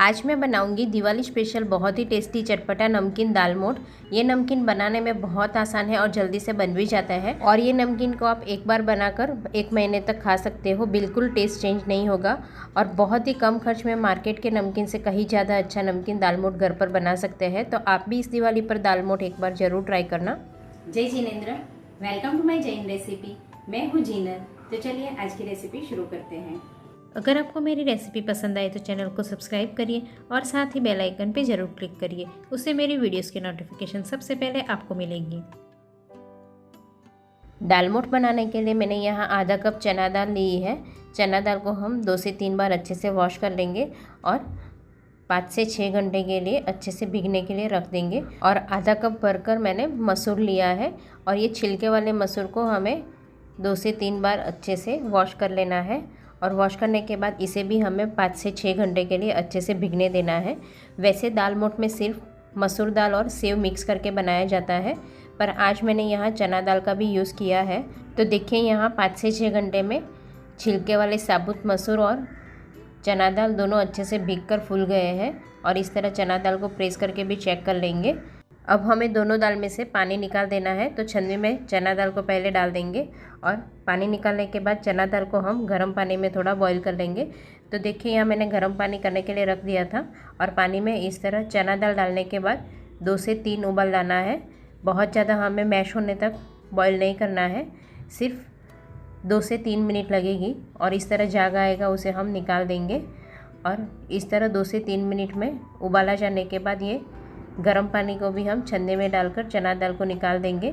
आज मैं बनाऊंगी दिवाली स्पेशल बहुत ही टेस्टी चटपटा नमकीन दाल मोठ। ये नमकीन बनाने में बहुत आसान है और जल्दी से बन भी जाता है। और ये नमकीन को आप एक बार बनाकर 1 महीने तक खा सकते हो, बिल्कुल टेस्ट चेंज नहीं होगा। और बहुत ही कम खर्च में मार्केट के नमकीन से कहीं ज़्यादा अच्छा नमकीन दाल मोठ घर पर बना सकते हैं। तो आप भी इस दिवाली पर दाल मोठ एक बार ज़रूर ट्राई करना। जय Jinendra, welcome to my Jain recipe. मैं हूँ जीनर। तो चलिए आज की रेसिपी शुरू करते हैं। अगर आपको मेरी रेसिपी पसंद आए तो चैनल को सब्सक्राइब करिए और साथ ही बेल आइकन पे ज़रूर क्लिक करिए, उससे मेरी वीडियोस की नोटिफिकेशन सबसे पहले आपको मिलेंगी। दाल मोठ बनाने के लिए मैंने यहाँ आधा कप चना दाल ली है। चना दाल को हम 2 से 3 बार अच्छे से वॉश कर लेंगे और 5 से 6 घंटे के लिए अच्छे से भीगने के लिए रख देंगे। और आधा कप भरकर मैंने मसूर लिया है और ये छिलके वाले मसूर को हमें 2 से 3 बार अच्छे से वॉश कर लेना है। और वॉश करने के बाद इसे भी हमें 5 से 6 घंटे के लिए अच्छे से भीगने देना है। वैसे दाल मोठ में सिर्फ मसूर दाल और सेव मिक्स करके बनाया जाता है, पर आज मैंने यहाँ चना दाल का भी यूज़ किया है। तो देखिए यहाँ 5 से 6 घंटे में छिलके वाले साबुत मसूर और चना दाल दोनों अच्छे से भीगकर फूल गए हैं। और इस तरह चना दाल को प्रेस करके भी चेक कर लेंगे। अब हमें दोनों दाल में से पानी निकाल देना है। तो छन्नी में चना दाल को पहले डाल देंगे और पानी निकालने के बाद चना दाल को हम गर्म पानी में थोड़ा बॉईल कर लेंगे। तो देखिए यहाँ मैंने गर्म पानी करने के लिए रख दिया था और पानी में इस तरह चना दाल डालने के बाद 2 से 3 उबाल लाना है। बहुत ज़्यादा हमें मैश होने तक बॉईल नहीं करना है, सिर्फ 2 से 3 मिनट लगेगी। और इस तरह जाग आएगा उसे हम निकाल देंगे। और इस तरह 2 से 3 मिनट में उबाला जाने के बाद ये गर्म पानी को भी हम छन्ने में डालकर चना दाल को निकाल देंगे।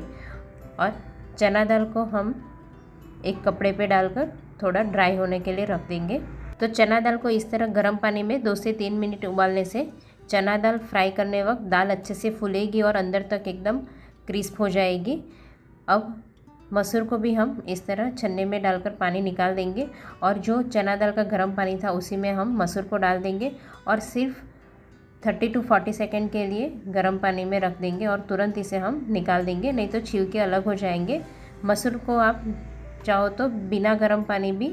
और चना दाल को हम एक कपड़े पे डालकर थोड़ा ड्राई होने के लिए रख देंगे। तो चना दाल को इस तरह गर्म पानी में 2 से 3 मिनट उबालने से चना दाल फ्राई करने वक्त दाल अच्छे से फूलेगी और अंदर तक एकदम क्रिस्प हो जाएगी। अब मसूर को भी हम इस तरह छन्ने में डालकर पानी निकाल देंगे और जो चना दाल का गर्म पानी था उसी में हम मसूर को डाल देंगे और सिर्फ 30 to 40 सेकेंड के लिए गर्म पानी में रख देंगे और तुरंत इसे हम निकाल देंगे, नहीं तो छिलके अलग हो जाएंगे। मसूर को आप चाहो तो बिना गर्म पानी भी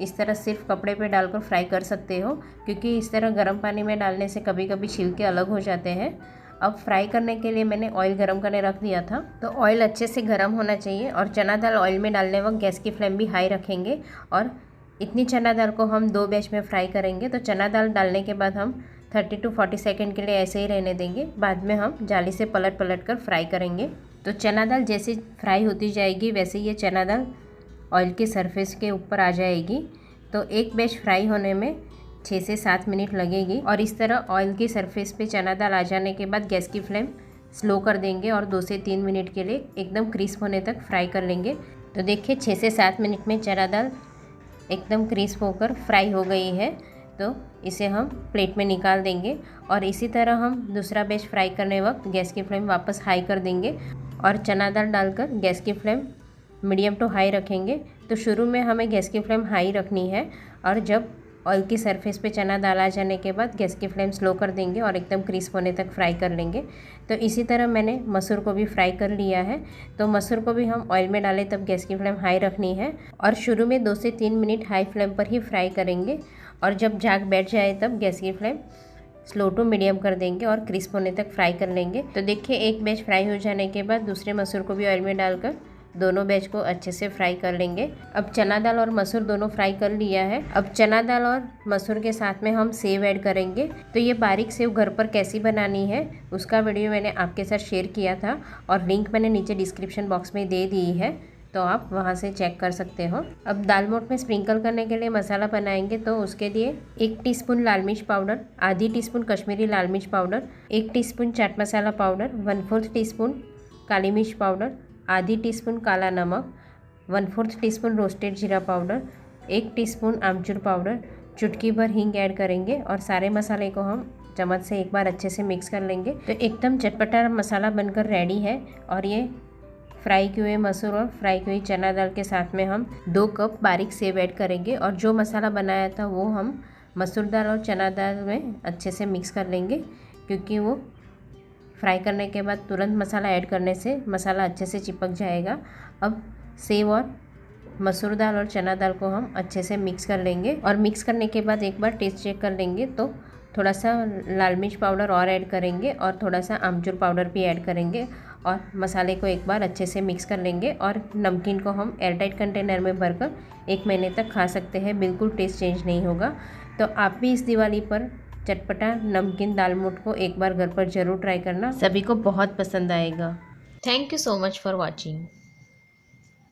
इस तरह सिर्फ कपड़े पे डालकर फ्राई कर सकते हो, क्योंकि इस तरह गर्म पानी में डालने से कभी कभी छिलके अलग हो जाते हैं। अब फ्राई करने के लिए मैंने ऑयल गर्म करने रख दिया था। तो ऑयल अच्छे से गर्म होना चाहिए और चना दाल ऑयल में डालने वक्त गैस की फ्लेम भी हाई रखेंगे। और इतनी चना दाल को हम 2 बैच में फ्राई करेंगे। तो चना दाल डालने के बाद हम 30 to 40 सेकेंड के लिए ऐसे ही रहने देंगे। बाद में हम जाली से पलट कर फ्राई करेंगे। तो चना दाल जैसे फ्राई होती जाएगी वैसे ये चना दाल ऑयल के सरफेस के ऊपर आ जाएगी। तो एक बैच फ्राई होने में 6 से 7 मिनट लगेगी। और इस तरह ऑयल के सरफेस पे चना दाल आ जाने के बाद गैस की फ्लेम स्लो कर देंगे और 2 से 3 मिनट के लिए एकदम क्रिस्प होने तक फ्राई कर लेंगे। तो देखिए 6 से 7 मिनट में चना दाल एकदम क्रिस्प होकर फ्राई हो गई है। तो इसे हम प्लेट में निकाल देंगे। और इसी तरह हम दूसरा बैच फ्राई करने वक्त गैस की फ्लेम वापस हाई कर देंगे और चना दाल डालकर गैस की फ्लेम मीडियम टू हाई रखेंगे। तो शुरू में हमें गैस की फ्लेम हाई रखनी है और जब ऑयल की सरफेस पे चना दाल आ जाने के बाद गैस की फ्लेम स्लो कर देंगे और एकदम क्रिस्प होने तक फ्राई कर लेंगे। तो इसी तरह मैंने मसूर को भी फ्राई कर लिया है। तो मसूर को भी हम ऑयल में डालें तब गैस की फ्लेम हाई रखनी है और शुरू में 2 से 3 मिनट हाई फ्लेम पर ही फ्राई करेंगे। और जब झाग बैठ जाए तब गैस की फ्लेम स्लो टू मीडियम कर देंगे और क्रिस्प होने तक फ्राई कर लेंगे। तो देखिए एक बैच फ्राई हो जाने के बाद दूसरे मसूर को भी ऑयल में डालकर दोनों बैच को अच्छे से फ्राई कर लेंगे। अब चना दाल और मसूर दोनों फ्राई कर लिया है। अब चना दाल और मसूर के साथ में हम सेव ऐड करेंगे। तो ये बारीक सेव घर पर कैसी बनानी है उसका वीडियो मैंने आपके साथ शेयर किया था और लिंक मैंने नीचे डिस्क्रिप्शन बॉक्स में दे दी है, तो आप वहाँ से चेक कर सकते हो। अब दाल मोठ में स्प्रिंकल करने के लिए मसाला बनाएंगे। तो उसके लिए 1 टीस्पून लाल मिर्च पाउडर, आधी टीस्पून कश्मीरी लाल मिर्च powder, 1 teaspoon chaat masala powder, 1/4 teaspoon काली मिर्च पाउडर, आधी टीस्पून काला नमक, 1/4 टीस्पून रोस्टेड जीरा पाउडर, 1 टीस्पून आमचूर पाउडर, चुटकी भर हींग ऐड करेंगे और सारे मसाले को हम चम्मच से एक बार अच्छे से मिक्स कर लेंगे। तो एकदम चटपटा मसाला बनकर रेडी है। और ये फ्राई किए हुए मसूर और फ्राई की हुई चना दाल के साथ में हम 2 कप बारीक सेव ऐड करेंगे और जो मसाला बनाया था वो हम मसूर दाल और चना दाल में अच्छे से मिक्स कर लेंगे, क्योंकि वो फ्राई करने के बाद तुरंत मसाला ऐड करने से मसाला अच्छे से चिपक जाएगा। अब सेव और मसूर दाल और चना दाल को हम अच्छे से मिक्स कर लेंगे और मिक्स करने के बाद एक बार टेस्ट चेक कर लेंगे। तो थोड़ा सा लाल मिर्च पाउडर और ऐड करेंगे और थोड़ा सा आमचूर पाउडर भी ऐड करेंगे और मसाले को एक बार अच्छे से मिक्स कर लेंगे। और नमकीन को हम एयरटाइट कंटेनर में भरकर 1 महीने तक खा सकते हैं, बिल्कुल टेस्ट चेंज नहीं होगा। तो आप भी इस दिवाली पर चटपटा नमकीन दाल मोठ को एक बार घर पर ज़रूर ट्राई करना, सभी को बहुत पसंद आएगा। Thank you so much for watching.